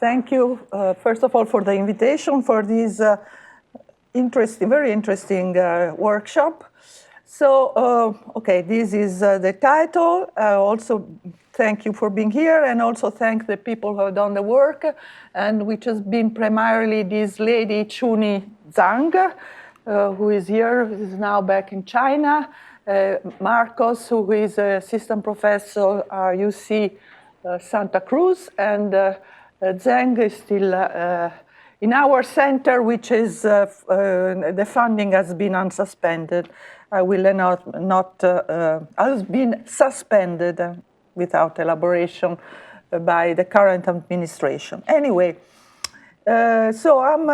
thank you, first of all, for the invitation for this very interesting workshop. So, okay, this is the title. Also, thank you for being here, and also thank the people who have done the work, and which has been primarily this lady, Chuni Zhang, who is here, who is now back in China, Marcos, who is assistant professor at UC Santa Cruz, and Zheng is still in our center, which is the funding has been unsuspended. Has been suspended without elaboration by the current administration. Anyway, so I'm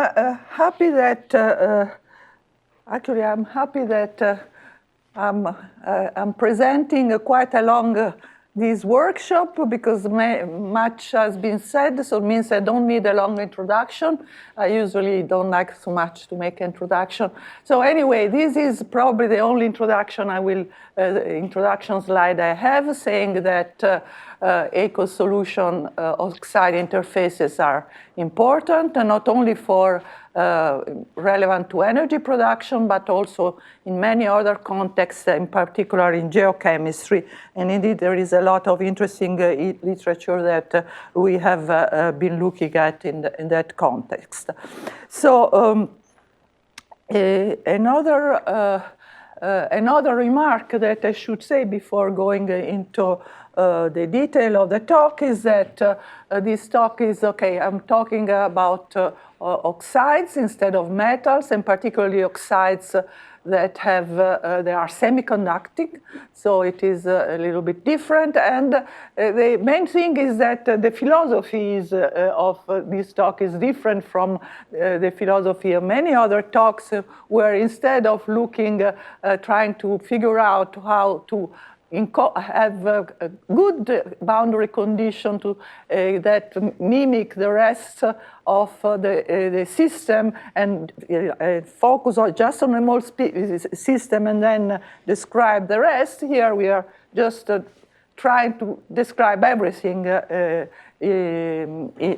happy that actually I'm happy that I'm presenting quite a long this workshop because much has been said, so it means I don't need a long introduction. I usually don't like so much to make introduction. So anyway, this is probably the only introduction introduction slide I have, saying that aqueous solution oxide interfaces are important, and not only for relevant to energy production, but also in many other contexts, in particular in geochemistry. And indeed, there is a lot of interesting literature that we have been looking at in that context. So another remark that I should say before going into the detail of the talk is that this talk is, okay, I'm talking about oxides instead of metals, and particularly oxides that have, they are semiconducting, so it is a little bit different. And the main thing is that the philosophy of this talk is different from the philosophy of many other talks, where instead of trying to figure out how to have a good boundary condition that mimic the rest of the system, and focus just on a small system and then describe the rest. Here we are just trying to describe everything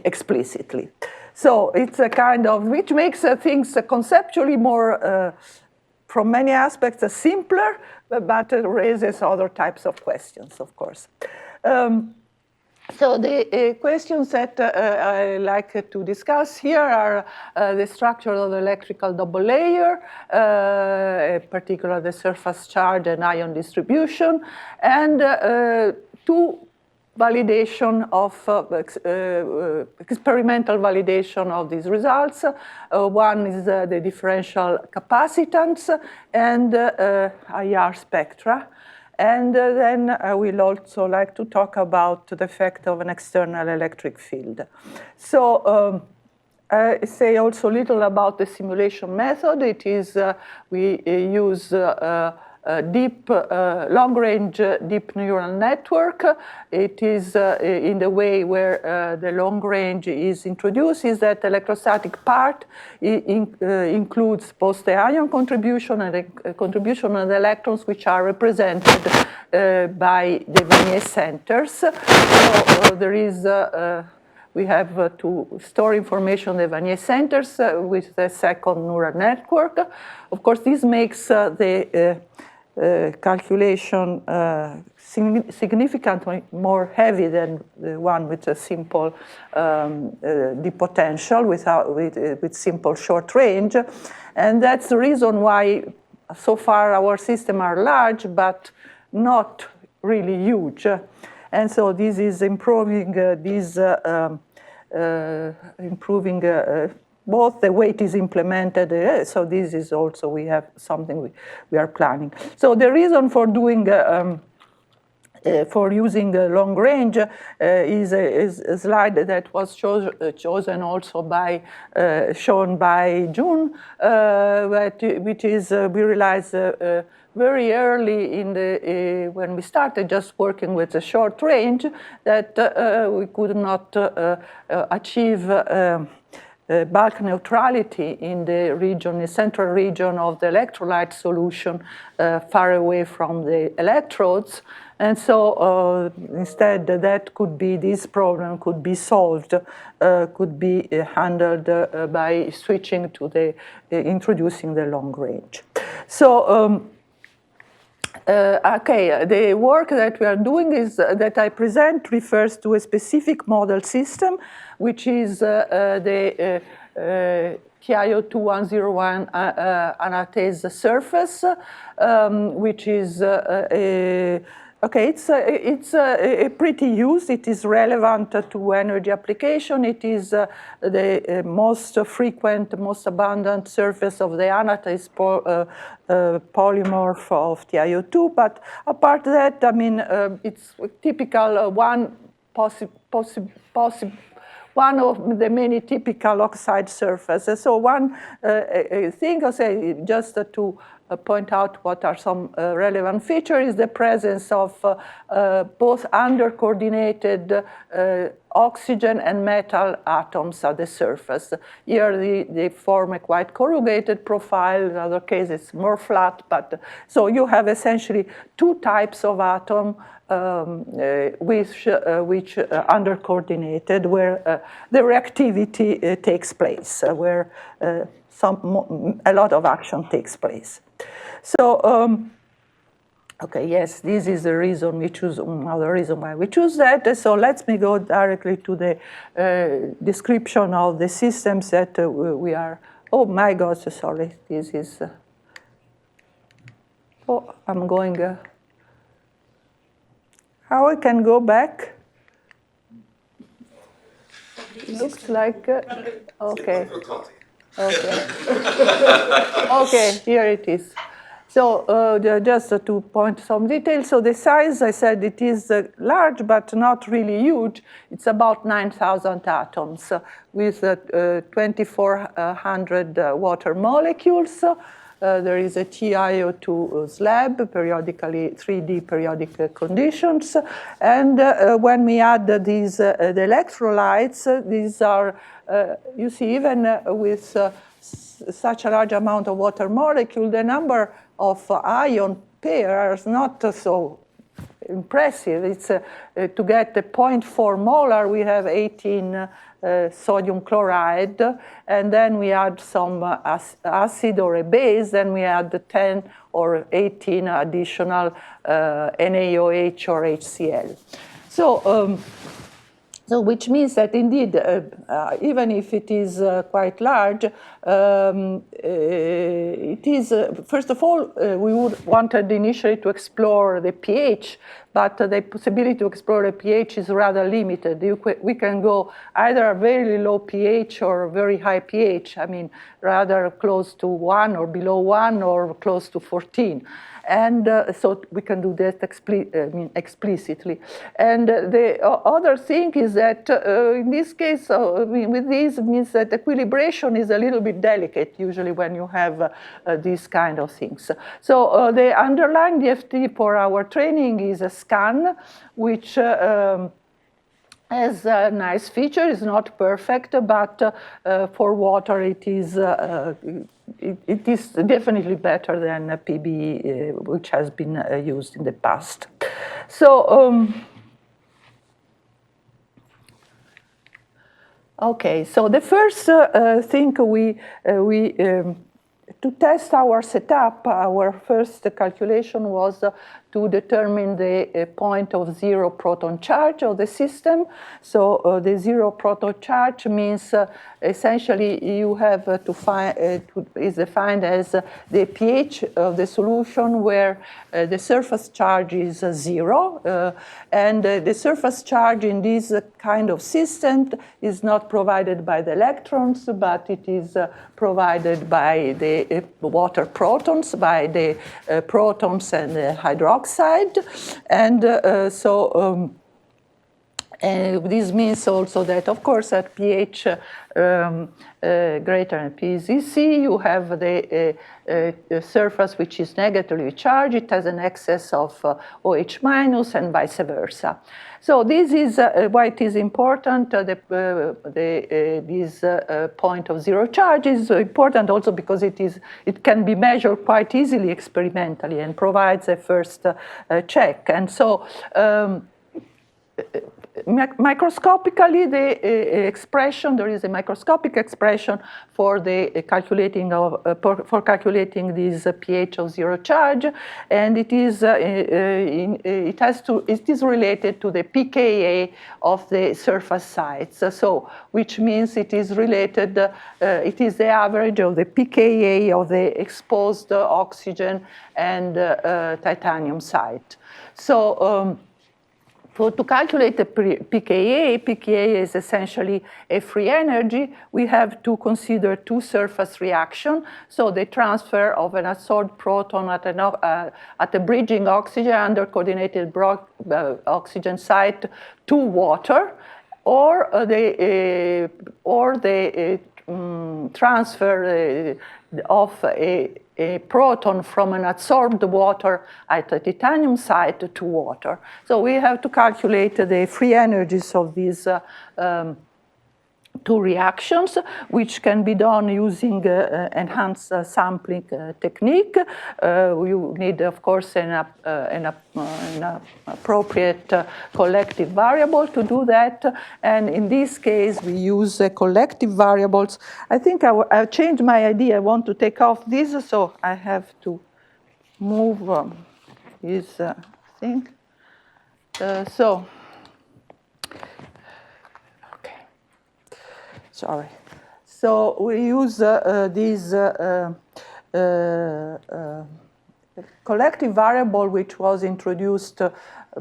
explicitly. So it's a kind of, which makes things conceptually more, from many aspects, simpler, but it raises other types of questions, of course. So the questions that I like to discuss here are the structure of the electrical double layer, particularly the surface charge and ion distribution, and two validation of experimental validation of these results. One is the differential capacitance and IR spectra. And then I will also like to talk about the effect of an external electric field. So I say also little about the simulation method. It is, we use deep, long-range deep neural network. It is in the way where the long range is introduced, is that electrostatic part includes both the ion contribution and the contribution of the electrons, which are represented by the Vanier centers. So there is we have to store information in the Vanier centers with the second neural network. Of course, this makes the calculation significantly more heavy than the one with a simple deep potential with simple short range. And that's the reason why so far our systems are large, but not really huge. And so this is improving both the way it is implemented, so this is also, we have something we are planning. So the reason for doing, for using long range is a slide that was chosen also shown by June, which is, we realized very early in when we started just working with the short range, that we could not achieve bulk neutrality in the central region of the electrolyte solution, far away from the electrodes. And so instead, that could be, this problem could be solved, could be handled by switching to the, introducing the long range. So, okay, the work that we are doing is that I present refers to a specific model system, which is the TiO2-101 anatase surface, which is okay, it's pretty used. It is relevant to energy application. It is the most frequent, most abundant surface of the anatase polymorph of TiO2. But apart that, I mean, it's typical one one of the many typical oxide surfaces. So one thing I say, just to point out what are some relevant features, is the presence of both under-coordinated oxygen and metal atoms at the surface. Here they form a quite corrugated profile. In other cases, more flat. But so you have essentially two types of atom which under-coordinated, where the reactivity takes place, where a lot of action takes place. So, okay, yes, this is the reason we choose, another reason why we choose that. So let me go directly to the description of the systems that we are, oh my God, sorry, this is, oh, I'm going, how I can go back? It looks like, okay. Okay. Okay, here it is. So just to point some details, so the size, I said it is large, but not really huge. It's about 9,000 atoms with 2,400 water molecules. There is a TiO2 slab, periodically 3D periodic conditions. And when we add these the electrolytes, these are, you see, even with such a large amount of water molecule, the number of ion pairs is not so impressive. It's to get the 0.4 molar, we have 18 sodium chloride, and then we add some acid or a base, then we add the 10 or 18 additional NaOH or HCl. So, so which means that indeed, even if it is quite large, it is, first of all, we wanted initially to explore the pH, but the possibility to explore the pH is rather limited. We can go either a very low pH or a very high pH, I mean, rather close to 1 or below 1 or close to 14. And so we can do that explicitly. And the other thing is that in this case, with these, means that equilibration is a little bit delicate usually when you have these kind of things. So the underlying DFT for our training is a scan, which has a nice feature. It's not perfect, but for water it is it is definitely better than PBE, which has been used in the past. So, okay, so the first thing to test our setup, our first calculation was to determine the point of zero proton charge of the system. So the zero proton charge means essentially you have to find, is defined as the pH of the solution where the surface charge is zero. And the surface charge in this kind of system is not provided by the electrons, but it is provided by the water protons, by the protons and the hydroxide. And This means also that, of course, at pH greater than PCC, you have the surface which is negatively charged. It has an excess of OH minus and vice versa. So this is why it is important. This point of zero charge is important also because it can be measured quite easily experimentally and provides a first check. And so microscopically, the expression, there is a microscopic expression for the calculating this pH of zero charge, and it is related to the pKa of the surface sites. So, which means it is related. It is the average of the pKa of the exposed oxygen and titanium site. So. To calculate the pKa is essentially a free energy. We have to consider two surface reactions. So the transfer of an adsorbed proton at a bridging oxygen under coordinated oxygen site to water, or the transfer of a proton from an adsorbed water at a titanium site to water. So we have to calculate the free energies of these two reactions, which can be done using enhanced sampling technique. You need, of course, an appropriate collective variable to do that. And in this case, we use collective variables. I think I've changed my idea. I want to take off this, so I have to move this thing. Sorry. So we use this collective variable, which was introduced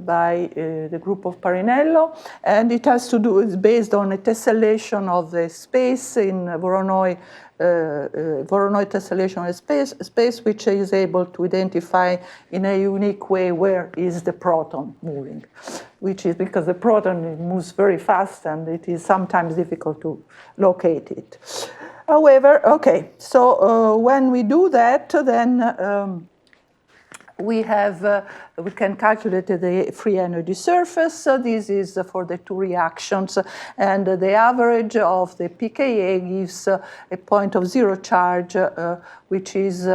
by the group of Parinello, and it has to do, it's based on a tessellation of the space in Voronoi tessellation of space, which is able to identify in a unique way where is the proton moving, which is because the proton moves very fast and it is sometimes difficult to locate it. However, okay, so when we do that, then we can calculate the free energy surface. This is for the two reactions, and the average of the pKa gives a point of zero charge, which is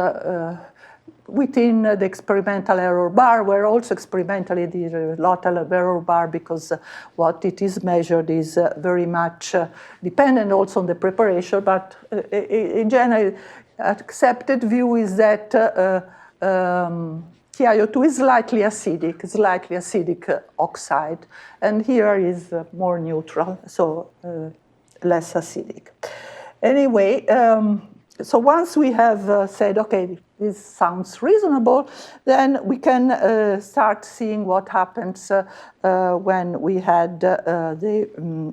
within the experimental error bar, where also experimentally the local error bar, because what it is measured is very much dependent also on the preparation, but in general, accepted view is that TiO2 is slightly acidic oxide, and here is more neutral, so less acidic. Anyway, so once we have said, okay, this sounds reasonable, then we can start seeing what happens when we had the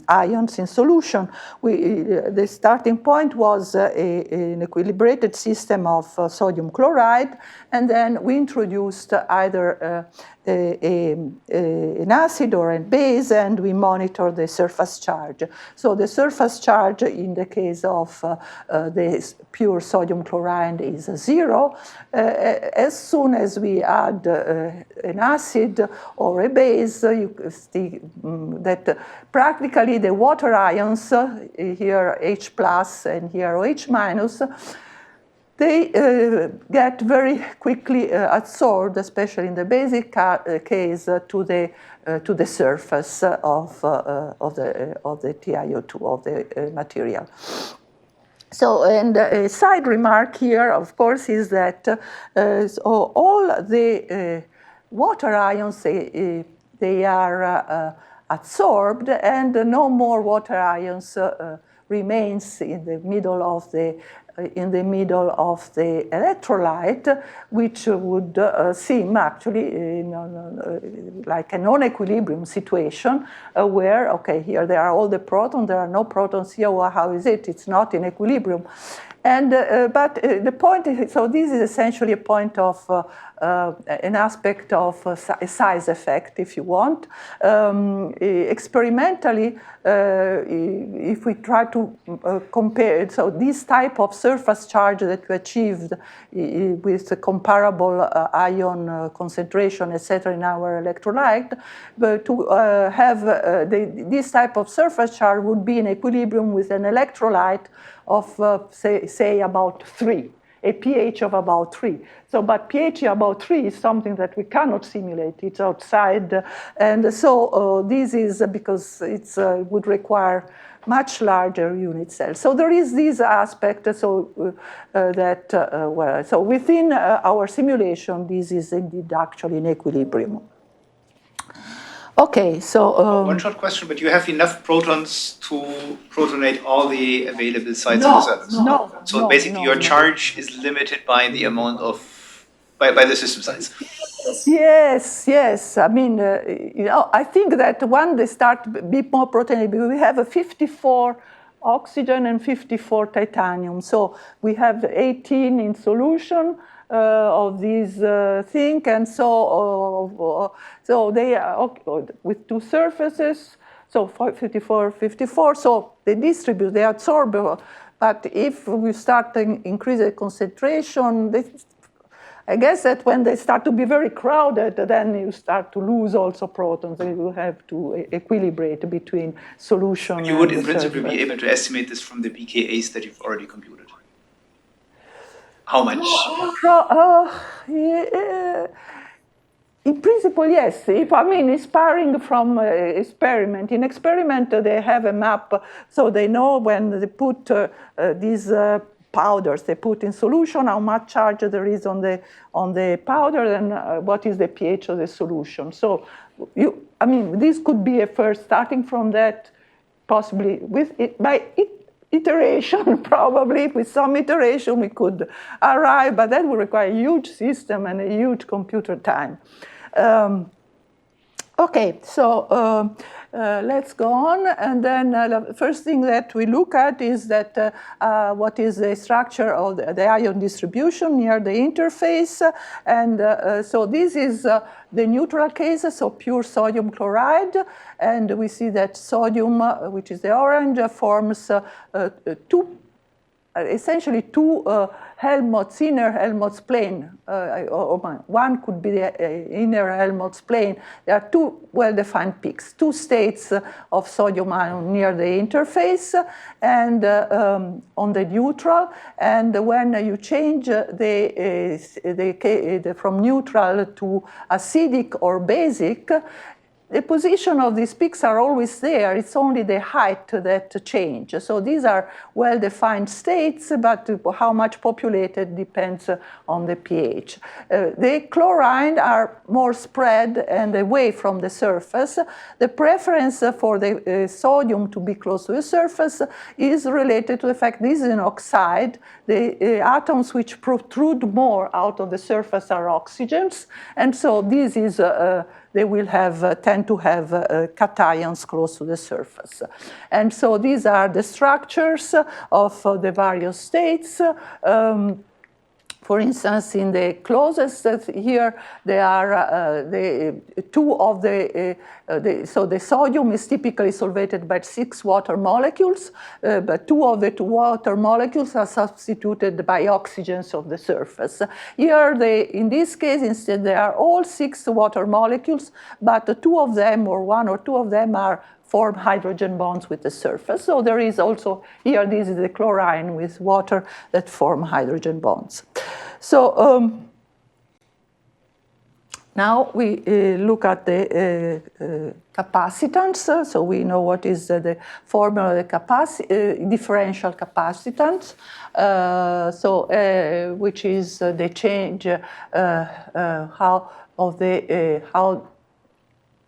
ions in solution. The starting point was an equilibrated system of sodium chloride, and then we introduced either an acid or a base, and we monitor the surface charge. So the surface charge in the case of the pure sodium chloride is 0. As soon as we add an acid or a base, you see that practically the water ions, here H plus and here OH minus, they get very quickly adsorbed, especially in the basic case, to the surface of the TiO2 of the material. So, and a side remark here, of course, is that all the water ions, they are adsorbed, and no more water ions remains in the middle of the in the middle of the electrolyte, which would seem actually like a non-equilibrium situation where, okay, here there are all the protons, there are no protons here, well, how is it? It's not in equilibrium. And, but the point is, so this is essentially a point of an aspect of a size effect, if you want. Experimentally, if we try to compare, so this type of surface charge that we achieved with the comparable ion concentration, etc., in our electrolyte, but to have this type of surface charge would be in equilibrium with an electrolyte of, say about 3, a pH of about 3. So, but pH about 3 is something that we cannot simulate. It's outside. And so this is because it would require much larger unit cells. So there is this aspect, so well, so within our simulation, this is indeed actually in equilibrium. Okay, so... one short question, but you have enough protons to protonate all the available sites no, on the surface? No. So basically your charge is limited by the amount of, by the system size? Yes. I mean, I think that when they start a bit more protonated, we have a 54 oxygen and 54 titanium. So we have 18 in solution, of these thing, and so they are with two surfaces, so 54, 54, so they distribute, they absorb, but if we start to increase the concentration, I guess that when they start to be very crowded, then you start to lose also protons, and you have to equilibrate between solution and you would in surface. principle be able to estimate this from the pKa's that you've already computed. How much? In principle, yes. If I mean, inspiring from experiment. In experiment, they have a map, so they know when they put these powders they put in solution, how much charge there is on the powder, and what is the pH of the solution. So, I mean, this could be a first starting from that, possibly with it by iteration, probably with some iteration we could arrive, but that would require a huge system and a huge computer time. Okay, so let's go on, and then the first thing that we look at is that what is the structure of the ion distribution near the interface, and so this is the neutral case, so pure sodium chloride, and we see that sodium, which is the orange, forms essentially two Helmholtz, inner Helmholtz plane. One could be the inner Helmholtz plane. There are two well-defined peaks, two states of sodium ion near the interface and on the neutral. And when you change from neutral to acidic or basic, the position of these peaks are always there. It's only the height that changes. So these are well-defined states, but how much populated depends on the pH. The chlorine are more spread and away from the surface. The preference for the sodium to be close to the surface is related to the fact this is an oxide. The atoms which protrude more out of the surface are oxygens, and so this is they will tend to have cations close to the surface. And so these are the structures of the various states. For instance, in the closest here, there are the two of so the sodium is typically solvated by 6 water molecules, but 2 of the 2 water molecules are substituted by oxygens of the surface. Here, in this case, instead, there are all 6 water molecules, but 2 of them, or 1 or 2 of them, form hydrogen bonds with the surface. So there is also, here, this is the chlorine with water that form hydrogen bonds. So now we look at the capacitance. So we know what is the formula of the differential capacitance. Which is the change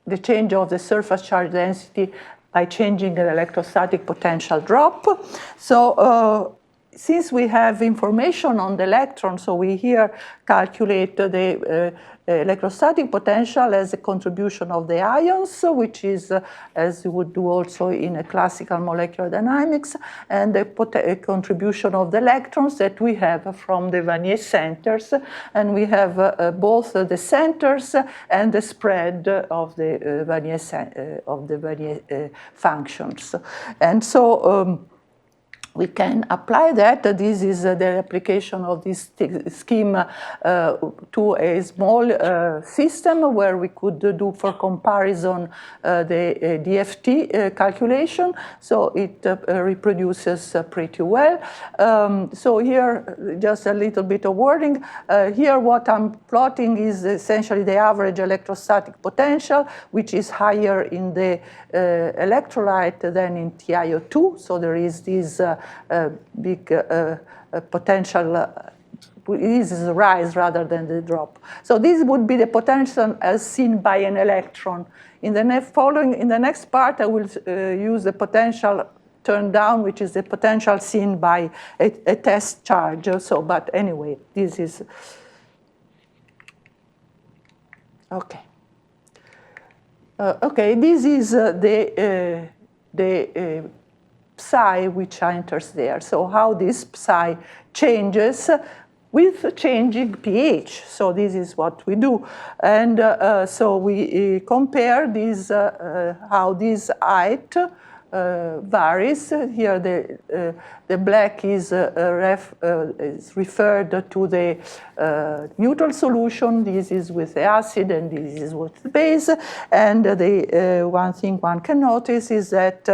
the change of the surface charge density by changing the electrostatic potential drop. So since we have information on the electron, so we here calculate the electrostatic potential as a contribution of the ions, which is, as you would do also in a classical molecular dynamics, and the contribution of the electrons that we have from the Vanier centers. And we have both the centers and the spread of the Vanier functions. And so we can apply that. This is the application of this scheme to a small system where we could do for comparison the DFT calculation. So it reproduces pretty well. So here, just a little bit of wording. Here what I'm plotting is essentially the average electrostatic potential, which is higher in the electrolyte than in TiO2. So there is this big potential, this is a rise rather than the drop. So this would be the potential as seen by an electron. In the next part, I will use the potential turned down, which is the potential seen by a test charge. So, but anyway, this is okay. Okay, this is the psi which enters there. So how this psi changes with changing pH. So this is what we do. And so we compare this, how this height varies. Here the black is referred to the neutral solution. This is with the acid and this is with the base. And the one thing one can notice is that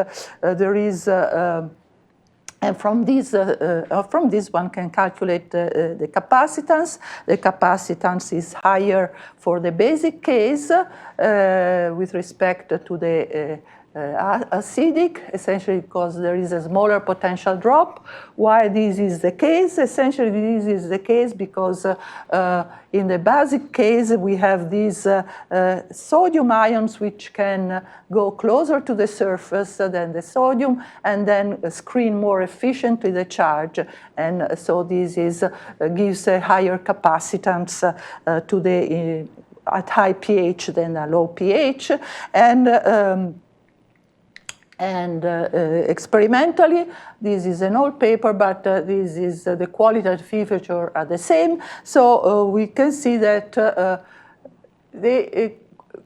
there is and from this one can calculate the capacitance. The capacitance is higher for the basic case with respect to the acidic, essentially because there is a smaller potential drop. Why this is the case? Essentially this is the case because in the basic case we have these sodium ions which can go closer to the surface than the sodium and then screen more efficiently the charge. And so this is, gives a higher capacitance to the at high pH than a low pH. And experimentally, this is an old paper, but this is the qualitative features are the same. So we can see that the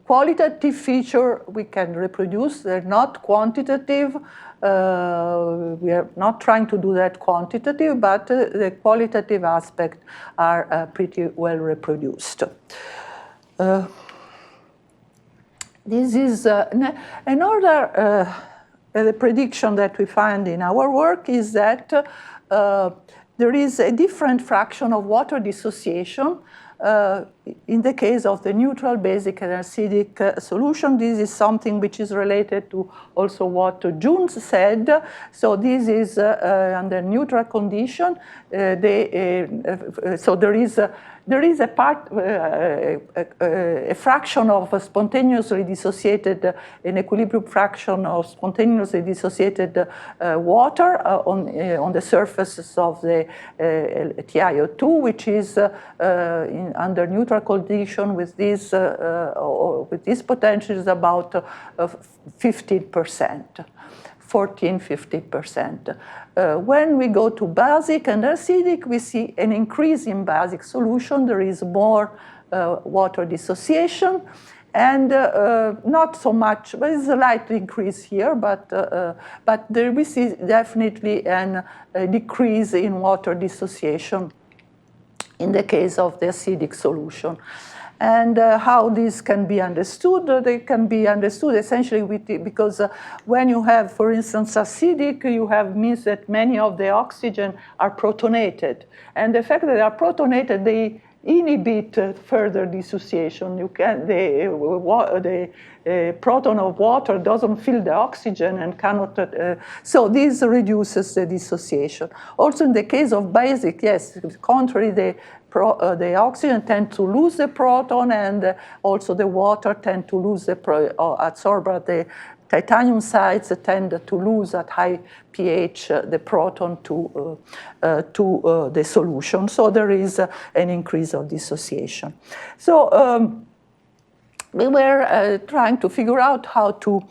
qualitative feature we can reproduce. They're not quantitative. We are not trying to do that quantitative, but the qualitative aspect are pretty well reproduced. This is another the prediction that we find in our work is that there is a different fraction of water dissociation in the case of the neutral, basic, and acidic solution. This is something which is related to also what June said. So this is under neutral condition. So there is a part, a fraction of spontaneously dissociated, an equilibrium fraction of spontaneously dissociated water on the surfaces of the TiO2, which is under neutral condition with this potential is about 15%. 14–15%. When we go to basic and acidic, we see an increase in basic solution. There is more water dissociation, and not so much, but it's a slight increase here, but there we see definitely a decrease in water dissociation in the case of the acidic solution. And how this can be understood? They can be understood essentially because when you have, for instance, acidic, you have means that many of the oxygen are protonated. And the fact that they are protonated, they inhibit further dissociation. You can, the proton of water doesn't fill the oxygen and cannot, so this reduces the dissociation. Also in the case of basic, yes, contrary, the oxygen tend to lose the proton, and also the water tend to lose the absorb the titanium sites tend to lose at high pH the proton to the solution. So there is an increase of dissociation. So we were trying to figure out how to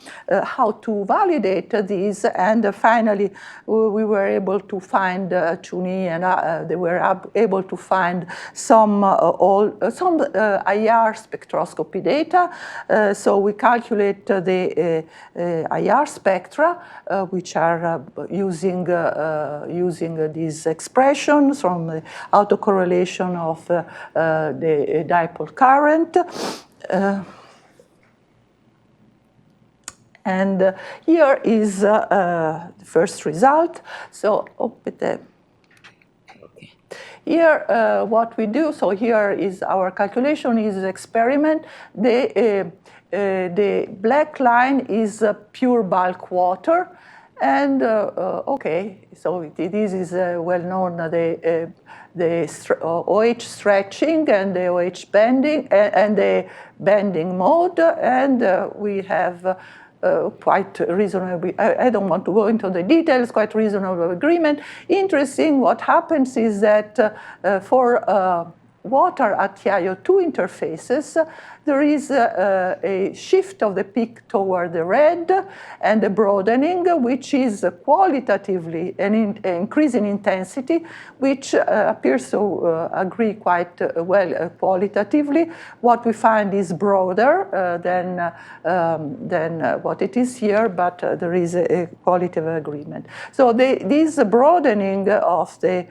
validate these, and finally we were able to find Chuni and they were able to find some IR spectroscopy data. So we calculate the IR spectra, which are using these expressions from the autocorrelation of the dipole current. And here is the first result. So here what we do, so here is our calculation is experiment. The black line is pure bulk water. And okay, so this is well known, the OH stretching and the OH bending and the bending mode, and we have quite reasonable, I don't want to go into the details, quite reasonable agreement. Interesting, what happens is that for water at TiO2 interfaces, there is a shift of the peak toward the red and a broadening, which is qualitatively an increase in intensity, which appears to agree quite well qualitatively. What we find is broader than what it is here, but there is a qualitative agreement. So this broadening of the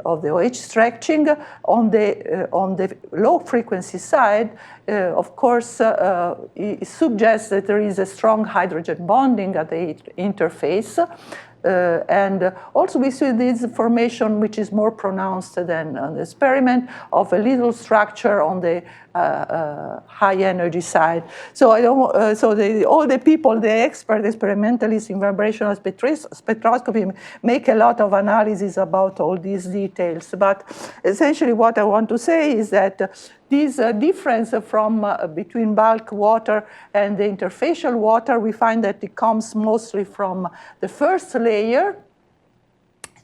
OH stretching on the low frequency side, of course, it suggests that there is a strong hydrogen bonding at the interface. And also we see this formation, which is more pronounced than on the experiment, of a little structure on the high energy side. So all the people, the expert experimentalists in vibrational spectroscopy make a lot of analysis about all these details. But essentially what I want to say is that this difference between bulk water and the interfacial water, we find that it comes mostly from the first layer,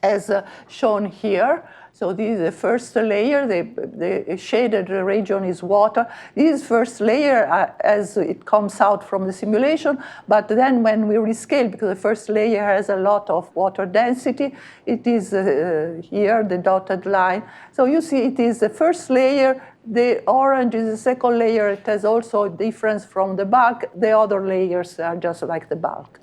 as shown here. So this is the first layer, the shaded region is water. This is first layer as it comes out from the simulation, but then when we rescale, because the first layer has a lot of water density, it is here, the dotted line. So you see it is the first layer, the orange is the second layer, it has also a difference from the bulk, the other layers are just like the bulk.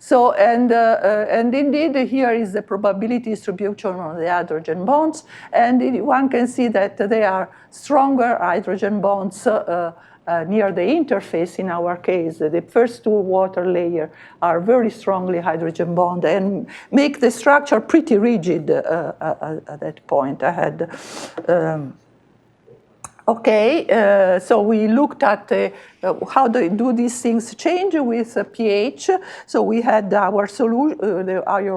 So, and indeed here is the probability distribution on the hydrogen bonds, and one can see that there are stronger hydrogen bonds near the interface in our case. The first two water layers are very strongly hydrogen bond and make the structure pretty rigid at that point. I had okay, so we looked at how do these things change with pH. So we had our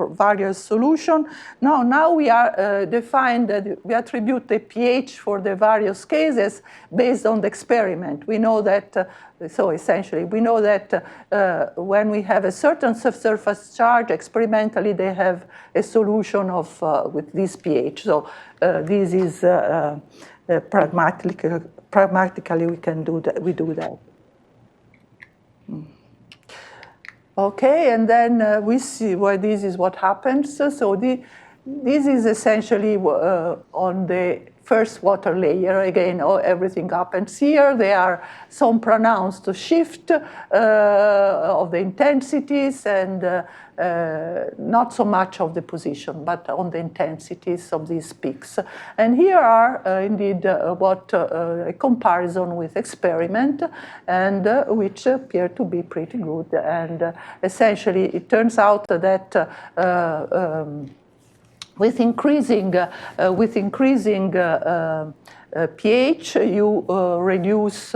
various solution. Now we are defined that we attribute the pH for the various cases based on the experiment. We know that, so essentially, we know that when we have a certain subsurface charge, experimentally they have a solution of with this pH. So this is pragmatically we can do that. We do that. Okay, and then we see why this is what happens. So this is essentially on the first water layer. Again, everything happens here. There are some pronounced shift of the intensities and not so much of the position, but on the intensities of these peaks. And here are indeed a comparison with experiment, and which appear to be pretty good. And essentially, it turns out that with increasing pH, you reduce,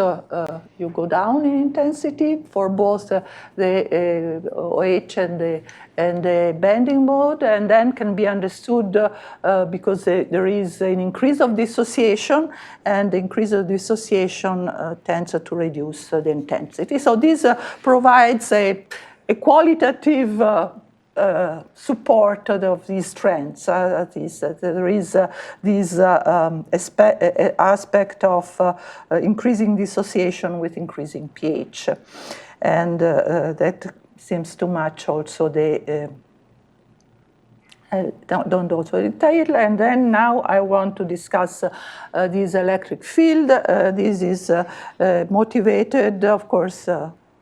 you go down in intensity for both the OH and the bending mode, and then can be understood because there is an increase of dissociation, and the increase of dissociation tends to reduce the intensity. So this provides a qualitative support of these trends. There is this aspect of increasing dissociation with increasing pH. And that seems to match also the I don't go into detail. And then now I want to discuss this electric field. This is motivated, of course,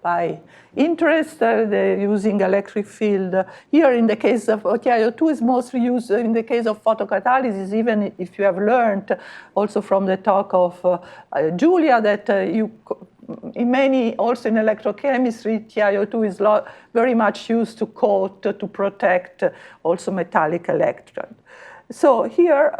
by interest, using electric field. Here in the case of TiO2 is mostly used in the case of photocatalysis, even if you have learned also from the talk of Julia that also in electrochemistry, TiO2 is very much used to coat, to protect also metallic electrode. So here,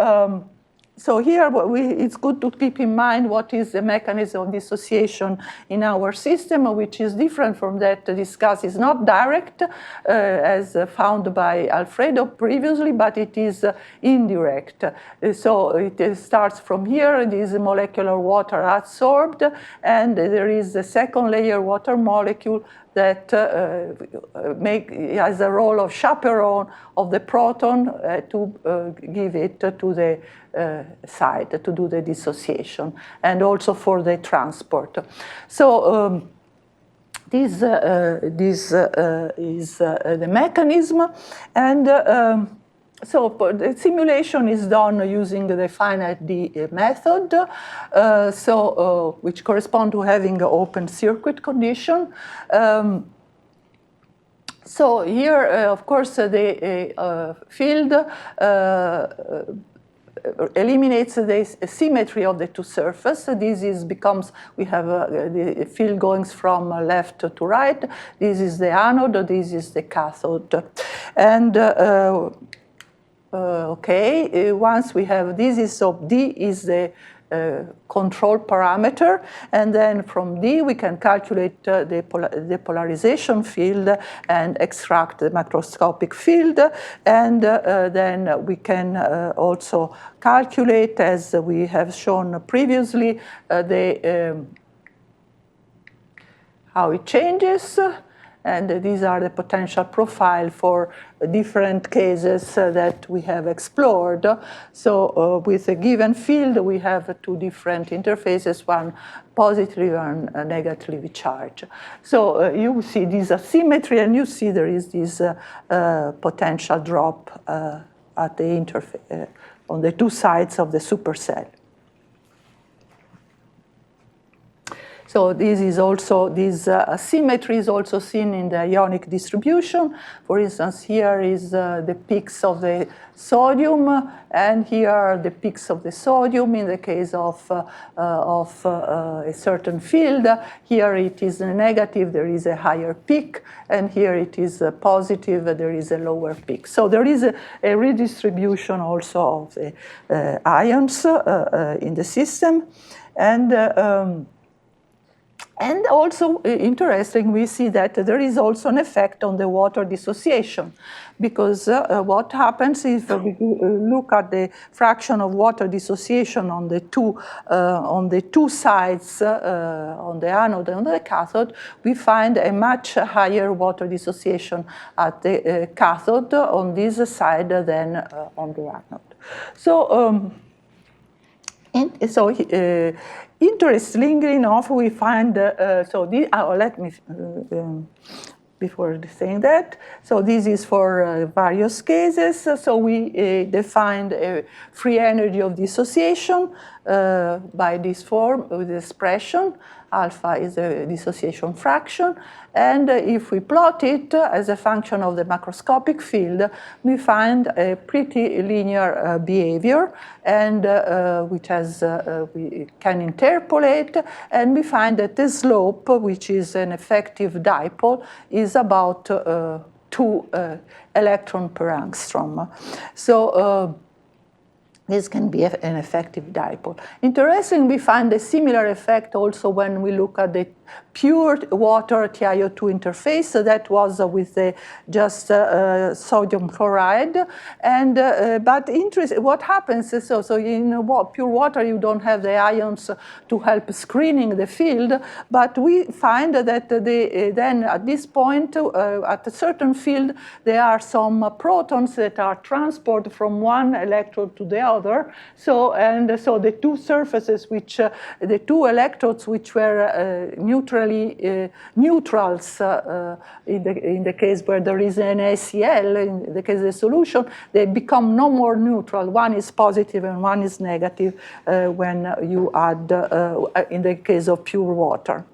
it's good to keep in mind what is the mechanism of dissociation in our system, which is different from that discussed. It's not direct, as found by Alfredo previously, but it is indirect. So it starts from here. This molecular water adsorbed, and there is a second layer water molecule that has a role of chaperone of the proton to give it to the side to do the dissociation, and also for the transport. So this is the mechanism, and so the simulation is done using the finite D method, which corresponds to having an open circuit condition. So here, of course, the field eliminates the symmetry of the two surfaces. This becomes, we have the field going from left to right. This is the anode, this is the cathode. And once we have this, so D is the control parameter, and then from D we can calculate the polarization field and extract the macroscopic field, and then we can also calculate, as we have shown previously, how it changes. And these are the potential profile for different cases that we have explored. So with a given field, we have two different interfaces, one positively and negatively charged. So you see this asymmetry, and you see there is this potential drop at the interface on the two sides of the supercell. So this is also, this asymmetry is also seen in the ionic distribution. For instance, here is the peaks of the sodium, and here are the peaks of the sodium in the case of a certain field. Here it is negative, there is a higher peak, and here it is positive, there is a lower peak. So there is a redistribution also of the ions in the system. And also, interesting, we see that there is also an effect on the water dissociation, because what happens if we look at the fraction of water dissociation on the two sides, on the anode and on the cathode, we find a much higher water dissociation at the cathode on this side than on the anode. So, interestingly enough, we find, let me, before saying that, so this is for various cases. So we defined a free energy of dissociation by this form, with the expression. Alpha is the dissociation fraction. And if we plot it as a function of the macroscopic field, we find a pretty linear behavior, and which has, we can interpolate, and we find that the slope, which is an effective dipole, is about 2 electron per angstrom. So this can be an effective dipole. Interesting, we find a similar effect also when we look at the pure water TiO2 interface. So that was with just sodium chloride. And but what happens is so in pure water you don't have the ions to help screening the field. But we find that then at this point, at a certain field, there are some protons that are transported from one electrode to the other. So the two surfaces, which the two electrodes, which were neutrals in the case where there is an ACl, in the case of the solution, they become no more neutral. One is positive and one is negative when you add, in the case of pure water.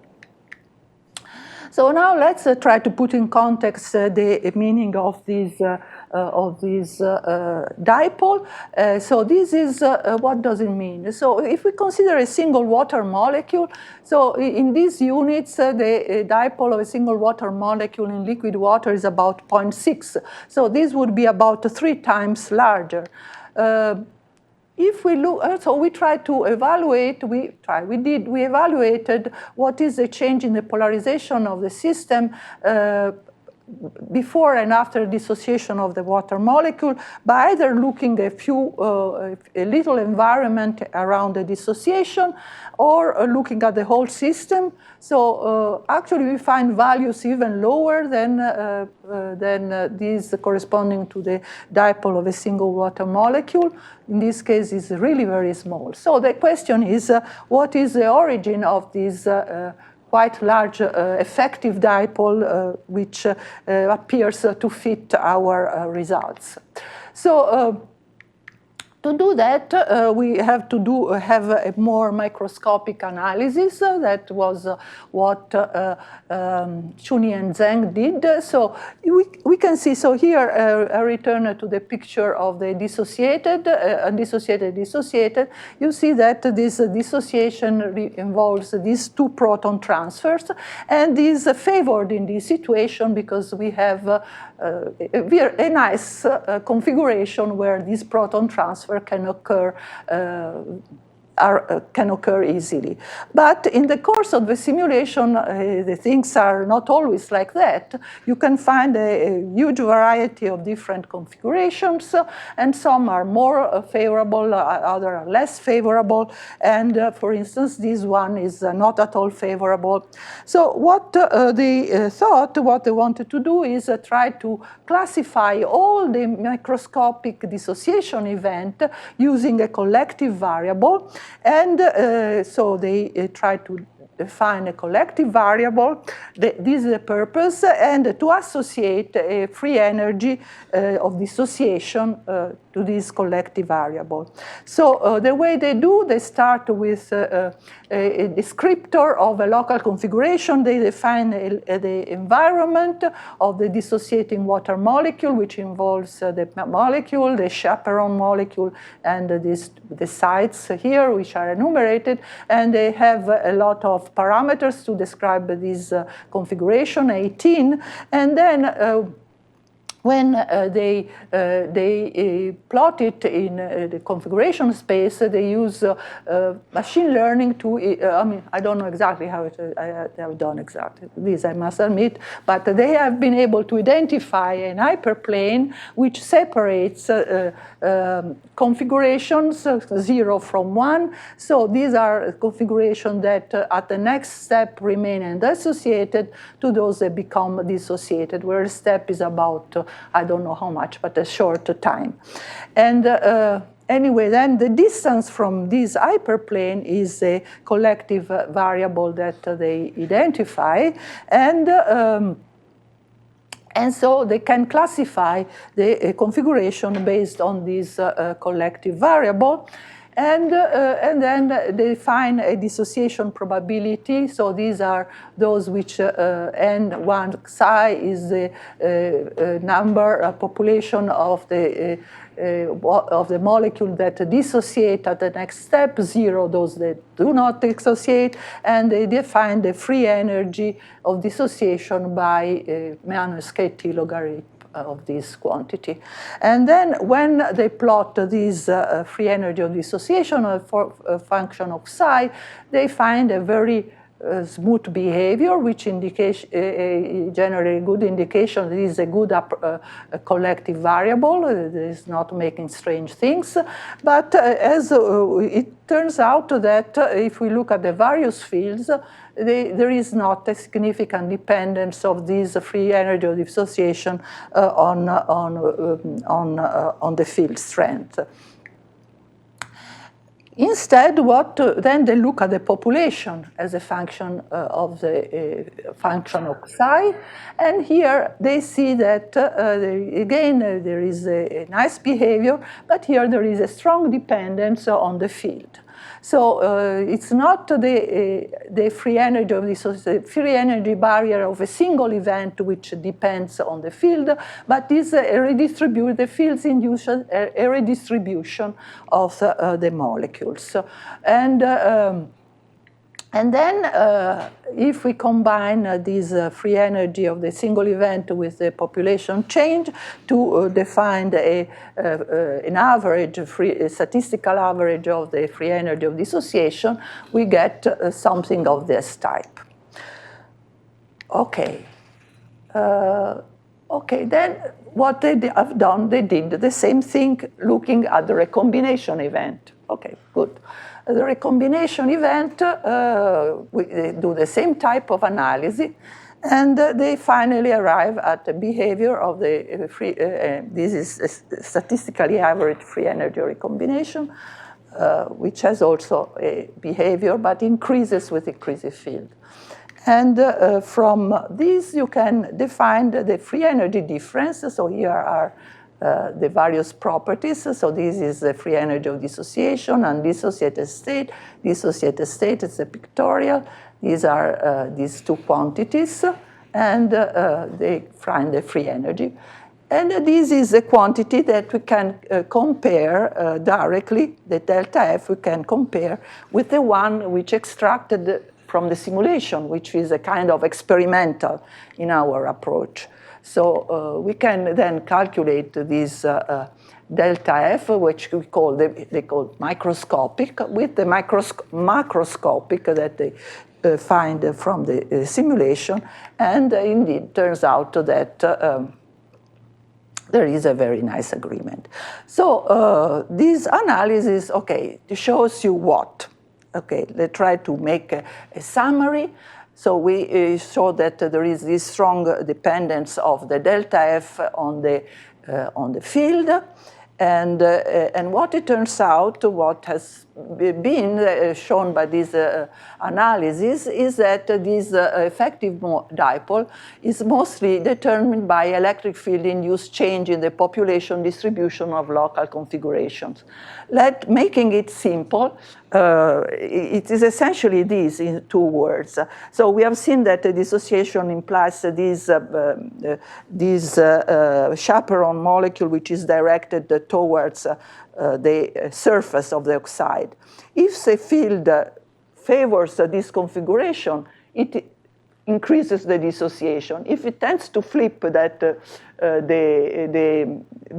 So now let's try to put in context the meaning of this dipole. So this is, what does it mean? So if we consider a single water molecule, so in these units, the dipole of a single water molecule in liquid water is about 0.6. So this would be about 3 times larger. If we look, so we tried to evaluate, we evaluated what is the change in the polarization of the system before and after dissociation of the water molecule by either looking a little environment around the dissociation or looking at the whole system. So actually we find values even lower than these corresponding to the dipole of a single water molecule. In this case, it's really very small. So the question is, what is the origin of this quite large effective dipole, which appears to fit our results? So to do that, we have to have a more microscopic analysis. That was what Chuni and Zheng did. So we can see, so here I return to the picture of the dissociated, dissociated. You see that this dissociation involves these 2 proton transfers, and is favored in this situation because we have a nice configuration where this proton transfer can occur easily. But in the course of the simulation, the things are not always like that. You can find a huge variety of different configurations, and some are more favorable, others are less favorable. And for instance, this one is not at all favorable. So what they thought, what they wanted to do is try to classify all the microscopic dissociation event using a collective variable. And so they try to define a collective variable. This is the purpose, and to associate a free energy of dissociation to this collective variable. So the way they start with a descriptor of a local configuration. They define the environment of the dissociating water molecule, which involves the molecule, the chaperone molecule, and the sites here, which are enumerated. And they have a lot of parameters to describe this configuration, 18. And then when they plot it in the configuration space, they use machine learning to, I don't know exactly how I have done exactly this, I must admit, but they have been able to identify an hyperplane which separates configurations, 0 from 1. So these are configurations that at the next step remain undissociated to those that become dissociated, where a step is about I don't know how much, but a short time. And anyway, then the distance from this hyperplane is a collective variable that they identify. And so they can classify the configuration based on this collective variable. And then they define a dissociation probability. So these are those which N1 psi is the number, population of the molecule that dissociate at the next step, 0 those that do not dissociate, and they define the free energy of dissociation by minus KT logarithm. of this quantity. And then when they plot this free energy of dissociation for a function of psi, they find a very smooth behavior, which indicates generally good indication that is a good collective variable. It is not making strange things. But as it turns out that if we look at the various fields, there is not a significant dependence of this free energy of dissociation on the field strength. Instead, then they look at the population as a function of the function of psi, and here they see that again there is a nice behavior, but here there is a strong dependence on the field. So it's not the free energy of the free energy barrier of a single event which depends on the field, but is the fields induce a redistribution of the molecules. And then if we combine this free energy of the single event with the population change to define an average, a statistical average of the free energy of dissociation, we get something of this type. Okay. Okay, then what they have done, they did the same thing looking at the recombination event. Okay, good. The recombination event, they do the same type of analysis, and they finally arrive at the behavior of the free, this is a statistically average free energy recombination, which has also a behavior, but increases with increasing field. And from this, you can define the free energy difference. So here are the various properties. So this is the free energy of dissociation and dissociated state. Dissociated state is a pictorial. These are these two quantities, and they find the free energy. And this is a quantity that we can compare directly, the delta F we can compare with the one which extracted from the simulation, which is a kind of experimental in our approach. So we can then calculate this delta F, which we call they call microscopic, with the macroscopic that they find from the simulation, and indeed turns out that there is a very nice agreement. So this analysis, okay, shows you what? Okay, let's try to make a summary. So we saw that there is this strong dependence of the delta F on the field, and what it turns out, what has been shown by this analysis, is that this effective dipole is mostly determined by electric field-induced change in the population distribution of local configurations. Making it simple, it is essentially this in two words. So we have seen that the dissociation implies this chaperone molecule which is directed towards the surface of the oxide. If the field favors this configuration, it increases the dissociation. If it tends to flip that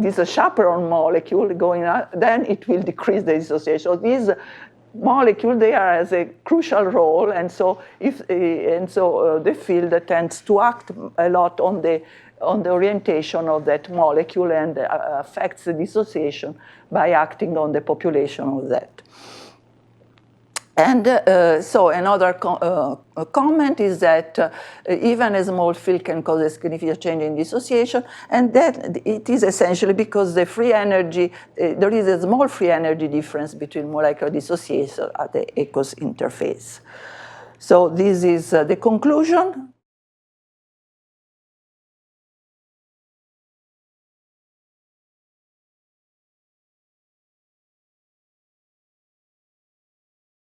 this chaperone molecule going out, then it will decrease the dissociation. So these molecules, they are as a crucial role, and so the field tends to act a lot on the orientation of that molecule and affects the dissociation by acting on the population of that. And so another comment is that even a small field can cause a significant change in dissociation, and that it is essentially because the free energy, there is a small free energy difference between molecular dissociation at the aqueous interface. So this is the conclusion.